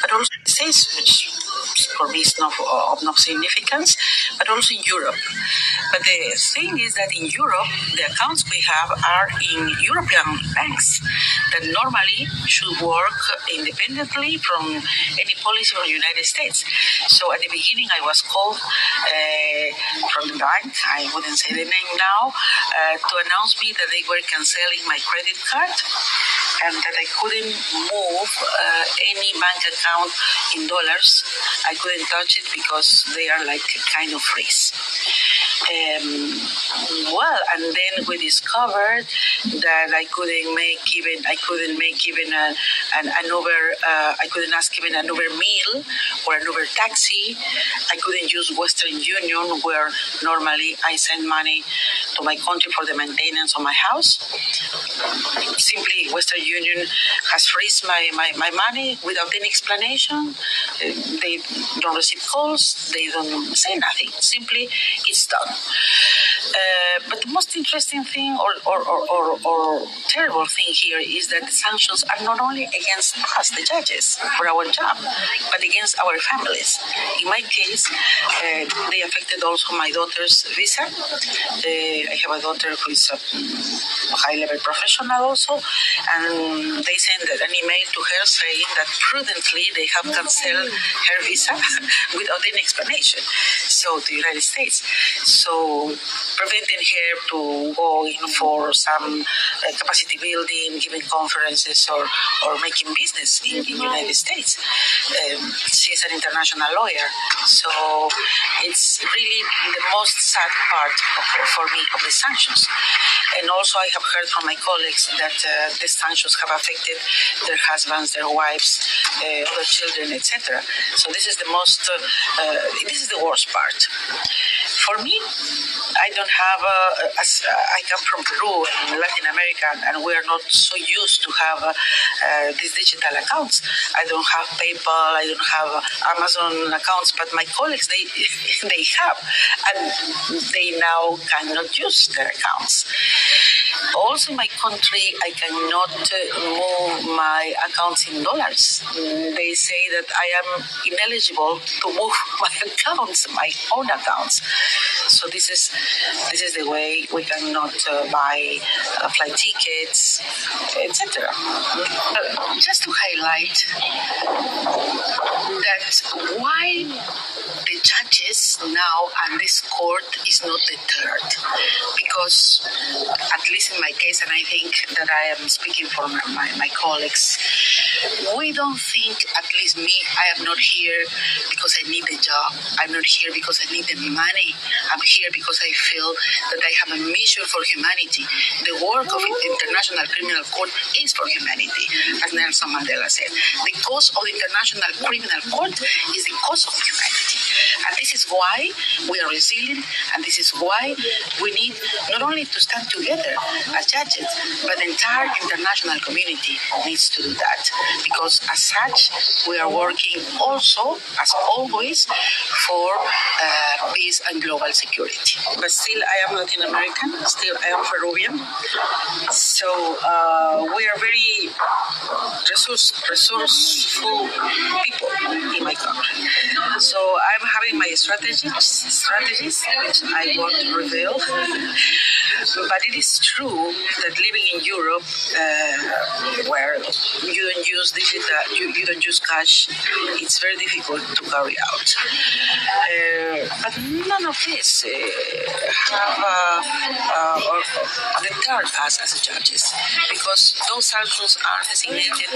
but also the States, which for me is not of no significance, but also in Europe. But the thing is that in Europe, the accounts we have are in European banks that normally should work independently from any policy of the United States. So at the beginning, I was called from the bank, I wouldn't say the name now, to announce me that they were canceling my credit card and that I couldn't move any bank account in dollars. I couldn't touch it because they are like a kind of freeze. And then we discovered that I couldn't ask even an Uber meal or an Uber taxi. I couldn't use Western Union, where normally I send money to my country for the maintenance of my house. Simply, Western Union has frozen my money without any explanation. They don't receive calls. They don't say nothing. Simply, it's done. But the most interesting thing or terrible thing here is that the sanctions are not only against us, the judges, for our job, but against our families. In my case, they affected also my daughter's visa. I have a daughter who is a high-level professional also, and they sent an email to her saying that prudently they have canceled her visa without any explanation. So to the United States. So preventing her to go in for some capacity building, giving conferences or making business in the United States. She's an international lawyer. So it's really the most sad part for me of the sanctions. And also I have heard from my colleagues that the sanctions have affected their husbands, their wives, other children, etc. So this is this is the worst part. For me, I don't have, I come from Peru in Latin America, and we are not so used to have these digital accounts. I don't have PayPal, I don't have Amazon accounts, but my colleagues, they have, and they now cannot use their accounts. Also in my country, I cannot move my accounts in dollars. They say that I am ineligible to move my accounts, my own accounts. So this is the way we cannot buy flight tickets, etc. Just to highlight that why the judges now and this court is not deterred, because at least in my case, and I think that I am speaking for my colleagues, we don't think, at least me, I am not here because I need a job. I'm not here because I need the money. I'm here because I feel that I have a mission for humanity. The work of the International Criminal Court is for humanity, as Nelson Mandela said. The cause of the International Criminal Court is the cause of humanity. And this is why we are resilient, and this is why we need not only to stand together as judges, but the entire international community needs to do that. Because as such, we are working also, as always, for peace and global security. But still, I am Latin American, still I am Peruvian. So we are very resourceful people in my country. So I'm having my strategies, which I won't reveal. But it is true that living in Europe, where you don't use digital, you don't use cash, it's very difficult to carry out. But none of this have deterred us as judges, because those sanctions are designated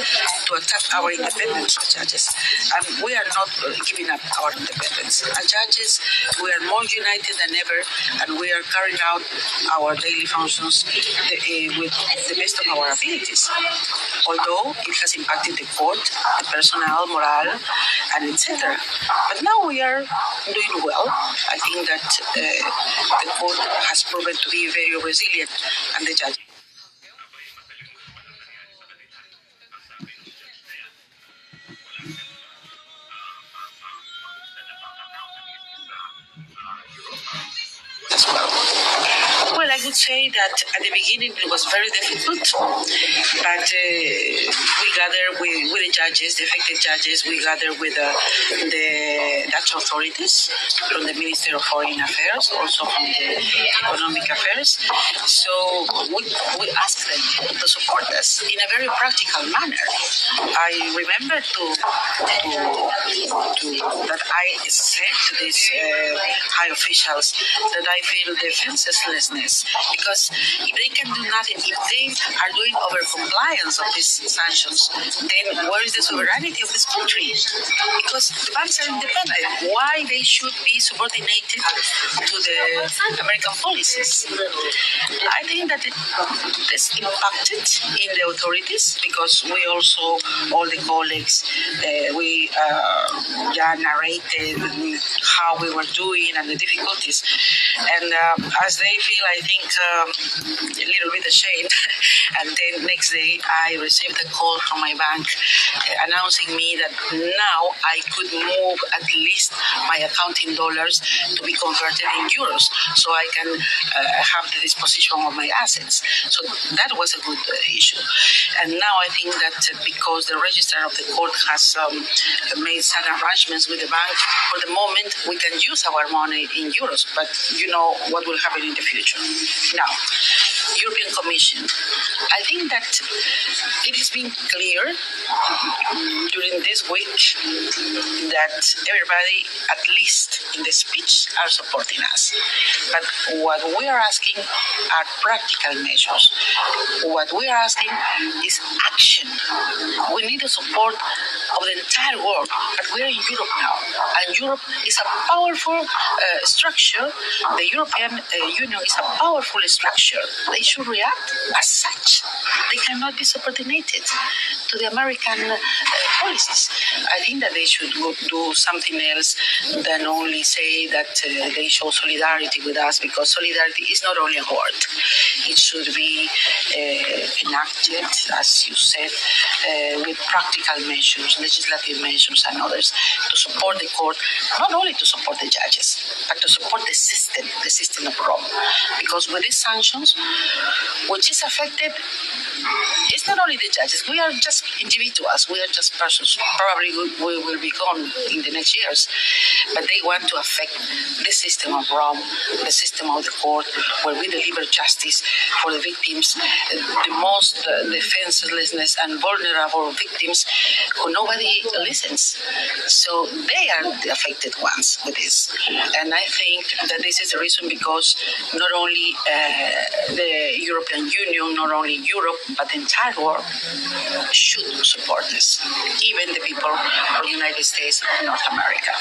to attack our independence as judges, and we are not giving up our independence. As judges, we are more united than ever, and we are carrying out our daily functions with the best of our abilities. Although it has impacted the court, the personnel, morale, and etc. But now we are doing well. I think that the court has proven to be very resilient, and the judge. As well. Well, I would would say that at the beginning it was very difficult, but we gathered with the judges, the affected judges, we gathered with the Dutch authorities, from the Ministry of Foreign Affairs, also from the Economic Affairs. So we asked them to support us in a very practical manner. I remember that I said to these high officials that I feel defenselessness, because if they can do nothing, if they are doing over compliance of these sanctions, then where is the sovereignty of this country? Because the banks are independent. Why they should be subordinated to the American policies? I think that this impacted in the authorities, because we also, all the colleagues, we narrated how we were doing and the difficulties. And as they feel, I think, a little bit ashamed. And then next day, I received a call from my bank announcing me that now I could move at least my account in dollars to be converted in euros, so I can have the disposition of my assets. So that was a good issue. And now I think that because the registrar of the court has made some arrangements with the bank, for the moment we can use our money in euros, but you know what will happen in the future. Now, European Commission. I think that it has been clear during this week that everybody, at least in the speech, are supporting us. But what we are asking are practical measures. What we are asking is action. We need the support of the entire world, but we're in Europe now, and Europe is a powerful structure. The European Union is a powerful structure. They should react as such. They cannot be subordinated to the American policies. I think that they should do something else than only say that they show solidarity with us, because solidarity is not only a word. It should be enacted, as you said, with practical measures, legislative measures and others, to support the court, not only to support the judges, but to support the system of Rome. Because with these sanctions, which is affected, it's not only the judges. We are just individuals. We are just persons. Probably we will be gone in the next years. But they want to affect the system of Rome, the system of the court, where we deliver justice for the victims, the most defenselessness and vulnerable victims who nobody listens. So they are the affected ones with this. And I think that this is the reason, because not only the European Union, not only Europe, but the entire world should support this, even the people of the United States and North America.